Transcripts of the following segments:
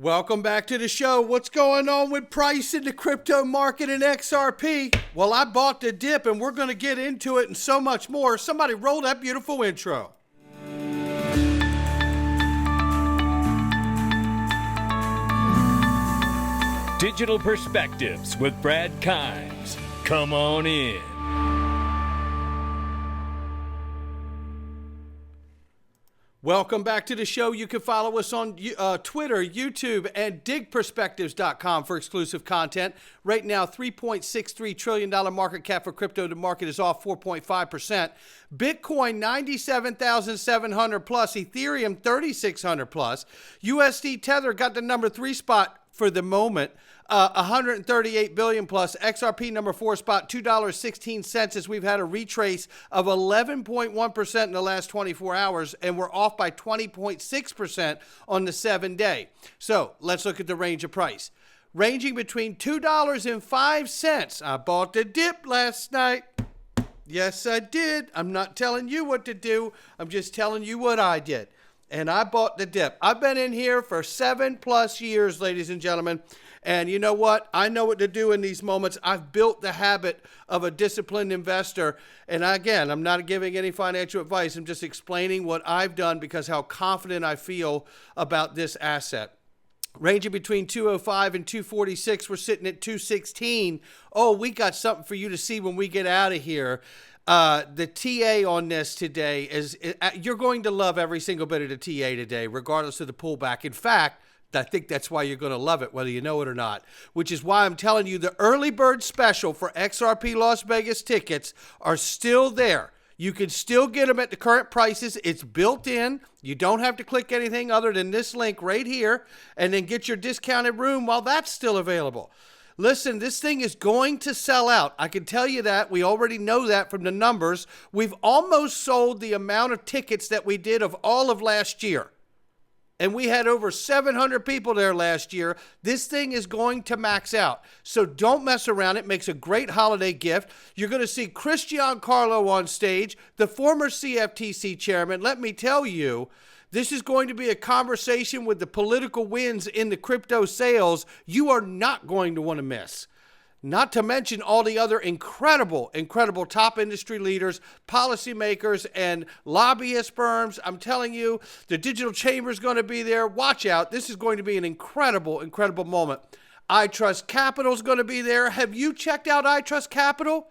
Welcome back to the show. What's going on with price in the crypto market and XRP? Well, I bought the dip and we're going to get into it and so much more. Somebody roll that beautiful intro. Digital Perspectives with Brad Kimes. Come on in. Welcome back to the show. You can follow us on Twitter, YouTube, and digperspectives.com for exclusive content. Right now, $3.63 trillion market cap for crypto. The market is off 4.5%. Bitcoin, 97,700 plus. Ethereum, 3,600 plus. USD Tether got the number 3 spot for the moment. 138 billion plus. XRP number 4 spot, $2.16 as we've had a retrace of 11.1% in the last 24 hours, and we're off by 20.6% on the 7-day. So let's look at the range of price. Ranging between $2.05. I bought the dip last night. Yes, I did. I'm not telling you what to do. I'm just telling you what I did. And I bought the dip. I've been in here for 7+ years, ladies and gentlemen. And you know what? I know what to do in these moments. I've built the habit of a disciplined investor. And again, I'm not giving any financial advice. I'm just explaining what I've done because how confident I feel about this asset. Ranging between 205 and 246. We're sitting at 216. Oh, we got something for you to see when we get out of here. The TA on this today is, you're going to love every single bit of the TA today, regardless of the pullback. In fact, I think that's why you're going to love it, whether you know it or not, which is why I'm telling you the early bird special for XRP Las Vegas tickets are still there. You can still get them at the current prices. It's built in. You don't have to click anything other than this link right here and then get your discounted room while that's still available. Listen, this thing is going to sell out. I can tell you that. We already know that from the numbers. We've almost sold the amount of tickets that we did of all of last year. And we had over 700 people there last year. This thing is going to max out. So don't mess around. It makes a great holiday gift. You're going to see Chris Giancarlo on stage, the former CFTC chairman. Let me tell you, this is going to be a conversation with the political wins in the crypto sales you are not going to want to miss. Not to mention all the other incredible top industry leaders, policymakers, and lobbyist firms. I'm telling you, the Digital Chamber is going to be there. Watch out. This is going to be an incredible moment. iTrust Capital is going to be there. Have you checked out iTrust Capital?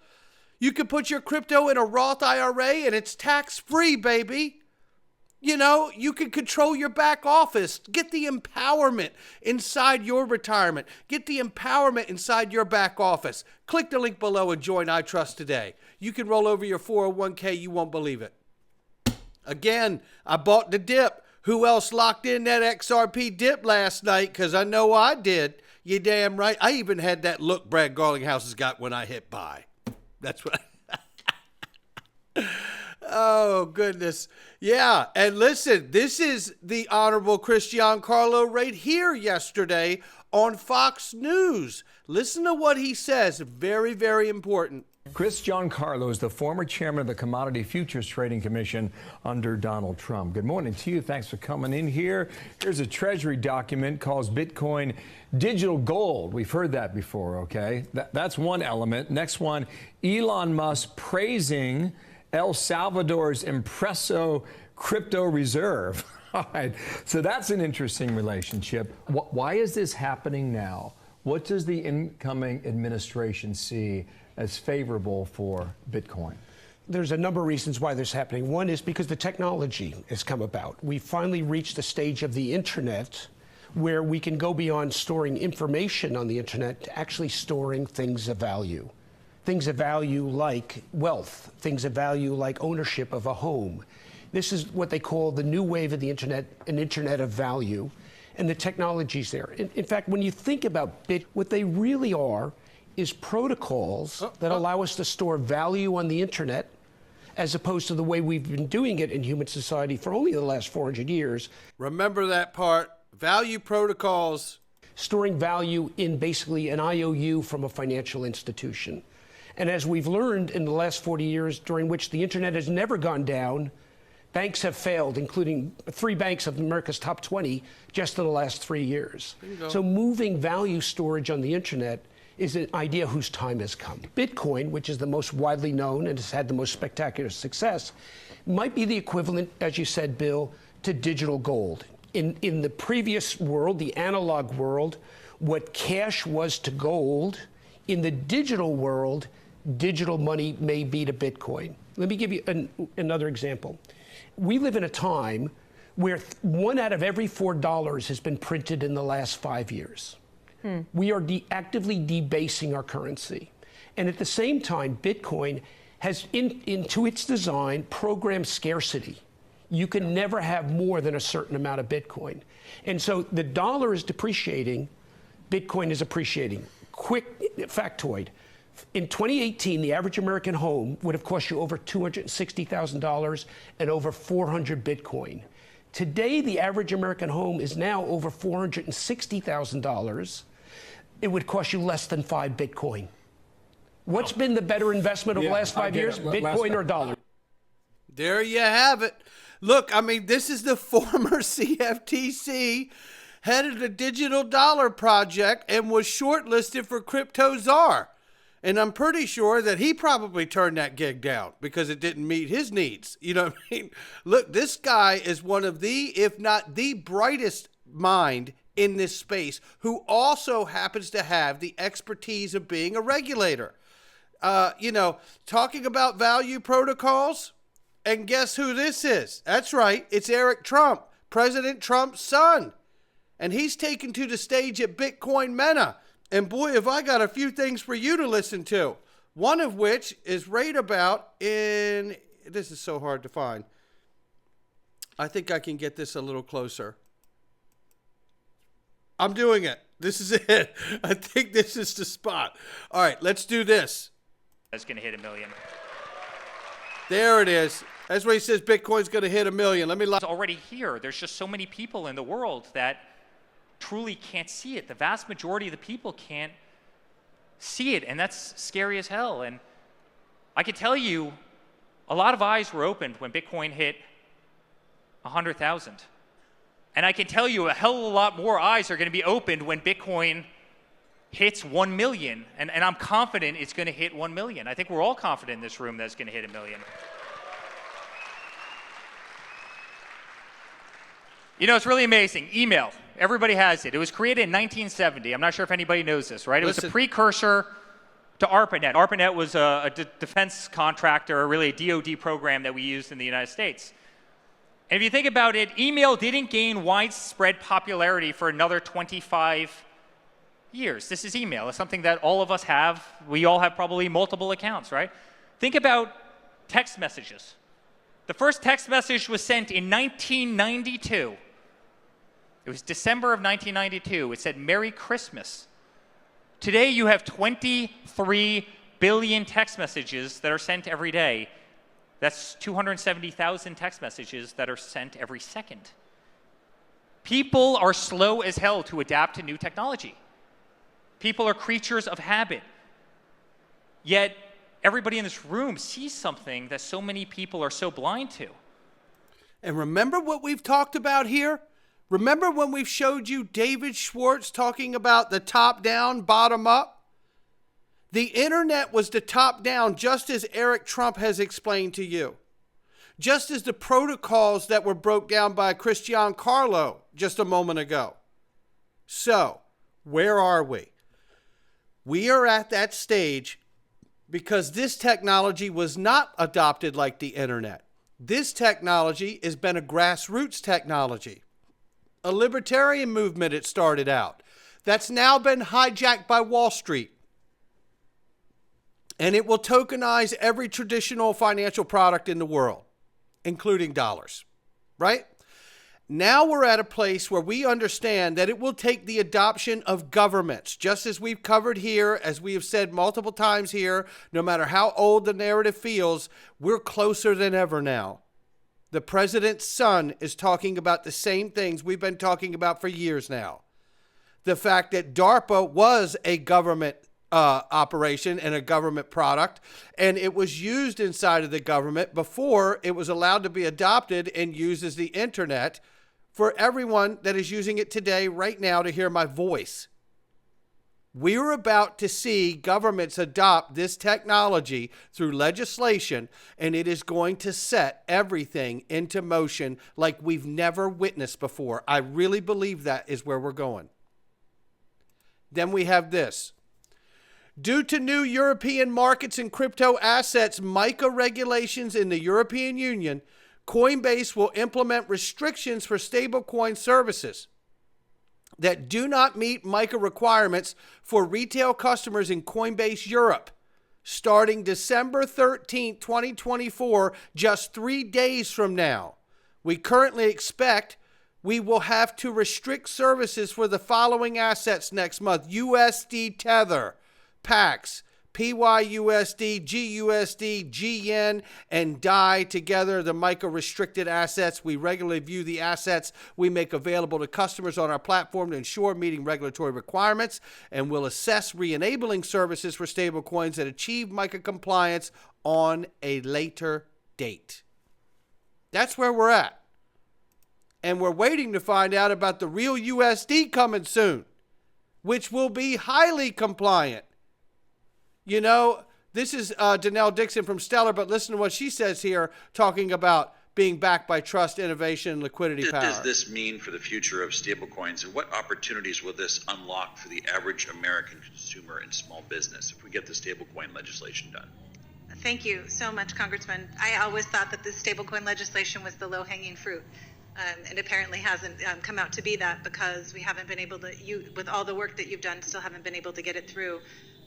You can put your crypto in a Roth IRA and it's tax-free, baby. You know, you can control your back office. Get the empowerment inside your retirement. Get the empowerment inside your back office. Click the link below and join iTrust today. You can roll over your 401k. You won't believe it. Again, I bought the dip. Who else locked in that XRP dip last night? Because I know I did. You damn right. I even had that look Brad Garlinghouse has got when I hit buy. That's what Oh, goodness. Yeah, and listen, this is the Honorable Chris Giancarlo right here yesterday on Fox News. Listen to what he says. Very, very important. Chris Giancarlo is the former chairman of the Commodity Futures Trading Commission under Donald Trump. Good morning to you. Thanks for coming in here. Here's a Treasury document called Bitcoin digital gold. We've heard that before, okay? That's one element. Next one, Elon Musk praising El Salvador's Impreso crypto reserve. All right, so that's an interesting relationship. Why is this happening now? What does the incoming administration see as favorable for Bitcoin? There's a number of reasons why this is happening. One is because the technology has come about. We finally reached the stage of the internet where we can go beyond storing information on the internet to actually storing things of value. Things of value like wealth, things of value like ownership of a home. This is what they call the new wave of the internet, an internet of value, and the technology's there. In fact, when you think about what they really are is protocols that allow us to store value on the internet as opposed to the way we've been doing it in human society for only the last 400 years. Remember that part, value protocols. Storing value in basically an IOU from a financial institution. And as we've learned in the last 40 years, during which the internet has never gone down, Banks have failed, including 3 banks of America's top 20 just in the last 3 years. So moving value storage on the internet is an idea whose time has come. Bitcoin, which is the most widely known and has had the most spectacular success, might be the equivalent, as you said, Bill, to digital gold. In the previous world, the analog world, what cash was to gold, in the digital world, digital money may be to Bitcoin. Let me give you another example. We live in a time where 1 out of every $4 has been printed in the last 5 years. We are actively debasing our currency. And at the same time, Bitcoin has, into its design, programmed scarcity. You can never have more than a certain amount of Bitcoin. And so the dollar is depreciating, Bitcoin is appreciating. Quick factoid. In 2018, the average American home would have cost you over $260,000 and over 400 Bitcoin. Today, the average American home is now over $460,000. It would cost you less than 5 Bitcoin. What's been the better investment over the last 5 years? Bitcoin or dollar? There you have it. Look, I mean, this is the former CFTC, head of the Digital Dollar Project, and was shortlisted for Crypto Czar. And I'm pretty sure that he probably turned that gig down because it didn't meet his needs. You know what I mean? Look, this guy is one of the, if not the brightest mind in this space, who also happens to have the expertise of being a regulator. Talking about value protocols, and guess who this is? That's right, it's Eric Trump, President Trump's son. And he's taken to the stage at Bitcoin Meta. And boy, have I got a few things for you to listen to. One of which is right about this is so hard to find. I think I can get this a little closer. I'm doing it. This is it. I think this is the spot. All right, let's do this. That's going to hit 1 million. There it is. That's where he says Bitcoin's going to hit 1 million. It's already here. There's just so many people in the world that truly can't see it. The vast majority of the people can't see it, and that's scary as hell. And I can tell you, a lot of eyes were opened when Bitcoin hit 100,000. And I can tell you a hell of a lot more eyes are going to be opened when Bitcoin hits 1 million. And I'm confident it's going to hit 1 million. I think we're all confident in this room that it's going to hit 1 million. You know, it's really amazing. Email. Everybody has it. It was created in 1970. I'm not sure if anybody knows this, right? It was a precursor to ARPANET. ARPANET was a defense contractor, really a DoD program that we used in the United States. And if you think about it, email didn't gain widespread popularity for another 25 years. This is email. It's something that all of us have. We all have probably multiple accounts, right? Think about text messages. The first text message was sent in 1992. It was December of 1992. It said, "Merry Christmas." Today, you have 23 billion text messages that are sent every day. That's 270,000 text messages that are sent every second. People are slow as hell to adapt to new technology. People are creatures of habit. Yet, everybody in this room sees something that so many people are so blind to. And remember what we've talked about here? Remember when we've showed you David Schwartz talking about the top-down, bottom-up? The internet was the top-down, just as Eric Trump has explained to you. Just as the protocols that were broke down by Christian Carlo just a moment ago. So, where are we? We are at that stage because this technology was not adopted like the internet. This technology has been a grassroots technology. A libertarian movement it started out. That's now been hijacked by Wall Street. And it will tokenize every traditional financial product in the world, including dollars, right? Now we're at a place where we understand that it will take the adoption of governments, just as we've covered here, as we have said multiple times here, no matter how old the narrative feels, we're closer than ever now. The president's son is talking about the same things we've been talking about for years now. The fact that DARPA was a government operation and a government product, and it was used inside of the government before it was allowed to be adopted and used as the internet for everyone that is using it today, right now, to hear my voice. We're about to see governments adopt this technology through legislation, and it is going to set everything into motion like we've never witnessed before. I really believe that is where we're going. Then we have this. Due to new European markets and crypto assets MiCA regulations in the European Union, Coinbase will implement restrictions for stablecoin services that do not meet MiCA requirements for retail customers in Coinbase Europe. Starting December 13, 2024, just 3 days from now. We currently expect we will have to restrict services for the following assets next month: USD Tether, PAX, PYUSD, GUSD, GYN, and DAI. Together, the MiCA restricted assets. We regularly view the assets we make available to customers on our platform to ensure meeting regulatory requirements, and will assess re-enabling services for stablecoins that achieve MiCA compliance on a later date. That's where we're at. And we're waiting to find out about the real USD coming soon, which will be highly compliant. You know, this is Danelle Dixon from Stellar, but listen to what she says here, talking about being backed by trust, innovation, and liquidity power. What does this mean for the future of stablecoins, and what opportunities will this unlock for the average American consumer and small business if we get the stablecoin legislation done? Thank you so much, Congressman. I always thought that this stablecoin legislation was the low-hanging fruit. And apparently hasn't come out to be that, because we haven't been able to, with all the work that you've done, still haven't been able to get it through.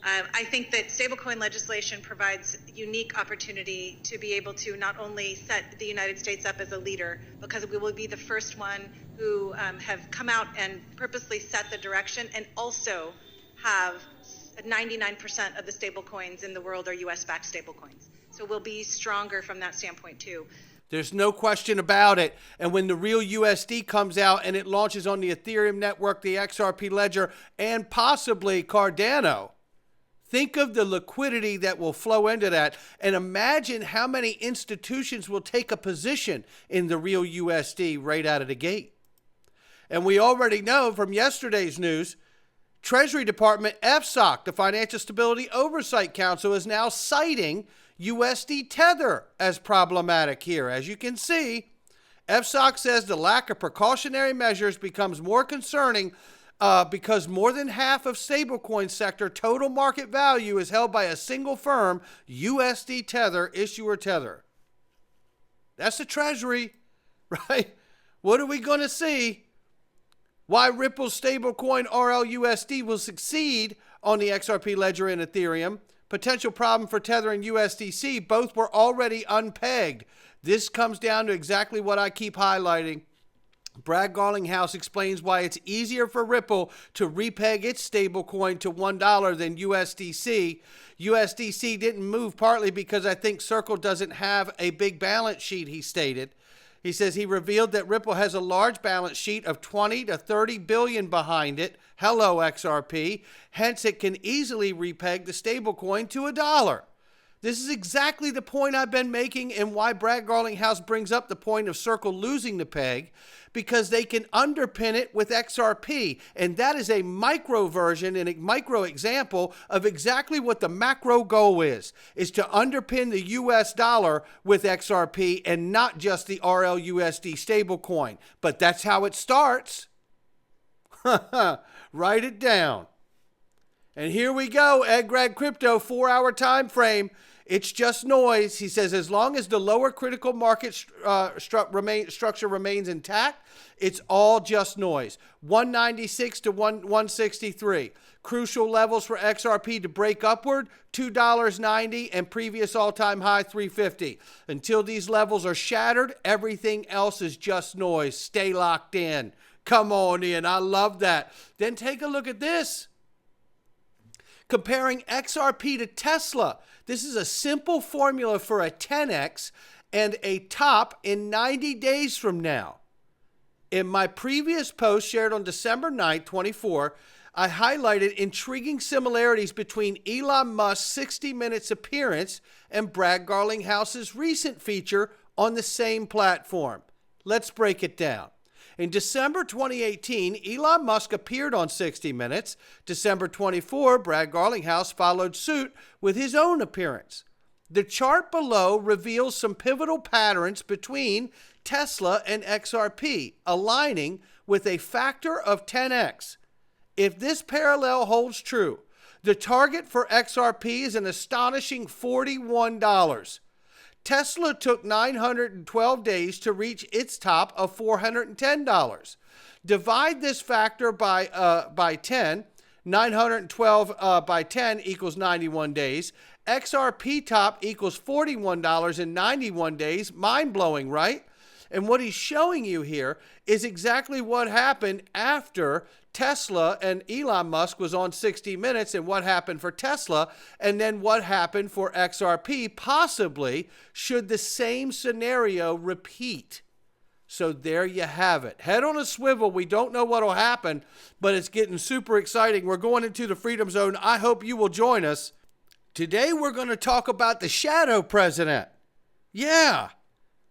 I think that stablecoin legislation provides unique opportunity to be able to not only set the United States up as a leader, because we will be the first one who have come out and purposely set the direction, and also have 99% of the stablecoins in the world are US-backed stablecoins. So we'll be stronger from that standpoint too. There's no question about it. And when the real USD comes out and it launches on the Ethereum network, the XRP ledger, and possibly Cardano, think of the liquidity that will flow into that. And imagine how many institutions will take a position in the real USD right out of the gate. And we already know from yesterday's news, Treasury Department, FSOC, the Financial Stability Oversight Council, is now citing USD Tether as problematic here. As you can see, FSOC says the lack of precautionary measures becomes more concerning because more than half of stablecoin sector total market value is held by a single firm, USD Tether, issuer Tether. That's the Treasury, right? What are we going to see? Why Ripple's stablecoin RLUSD will succeed on the XRP ledger and Ethereum. Potential problem for Tether and USDC. Both were already unpegged. This comes down to exactly what I keep highlighting. Brad Garlinghouse explains why it's easier for Ripple to repeg its stablecoin to $1 than USDC. USDC didn't move partly because I think Circle doesn't have a big balance sheet, he stated. He says he revealed that Ripple has a large balance sheet of 20 to 30 billion behind it. Hello, XRP. Hence, it can easily repeg the stablecoin to $1. This is exactly the point I've been making, and why Brad Garlinghouse brings up the point of Circle losing the peg, because they can underpin it with XRP. And that is a micro version and a micro example of exactly what the macro goal is to underpin the US dollar with XRP and not just the RLUSD stablecoin. But that's how it starts. Write it down. And here we go, Ed Greg Crypto, 4-hour time frame. It's just noise. He says as long as the lower critical market structure remains intact, it's all just noise. 196 to 163. Crucial levels for XRP to break upward, $2.90, and previous all-time high, $3.50. Until these levels are shattered, everything else is just noise. Stay locked in. Come on in. I love that. Then take a look at this. Comparing XRP to Tesla. This is a simple formula for a 10x and a top in 90 days from now. In my previous post shared on December 9th, 24, I highlighted intriguing similarities between Elon Musk's 60 Minutes appearance and Brad Garlinghouse's recent feature on the same platform. Let's break it down. In December 2018, Elon Musk appeared on 60 Minutes. December 24, Brad Garlinghouse followed suit with his own appearance. The chart below reveals some pivotal patterns between Tesla and XRP, aligning with a factor of 10x. If this parallel holds true, the target for XRP is an astonishing $41. Tesla took 912 days to reach its top of $410. Divide this factor by 10. 912 by 10 equals 91 days. XRP top equals $41 in 91 days. Mind-blowing, right? And what he's showing you here is exactly what happened after Tesla and Elon Musk was on 60 Minutes, and what happened for Tesla, and then what happened for XRP, possibly should the same scenario repeat. So there you have it. Head on a swivel. We don't know what will happen, but it's getting super exciting. We're going into the Freedom Zone. I hope you will join us. Today we're going to talk about the shadow president. Yeah,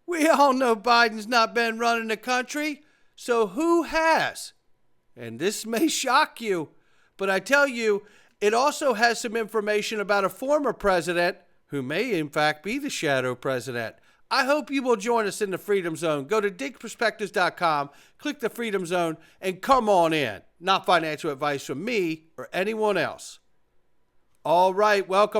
we all know Biden's not been running the country, so who has? And this may shock you, but I tell you, it also has some information about a former president who may in fact be the shadow president. I hope you will join us in the Freedom Zone. Go to digitalperspectives.com, click the Freedom Zone, and come on in. Not financial advice from me or anyone else. All right, welcome.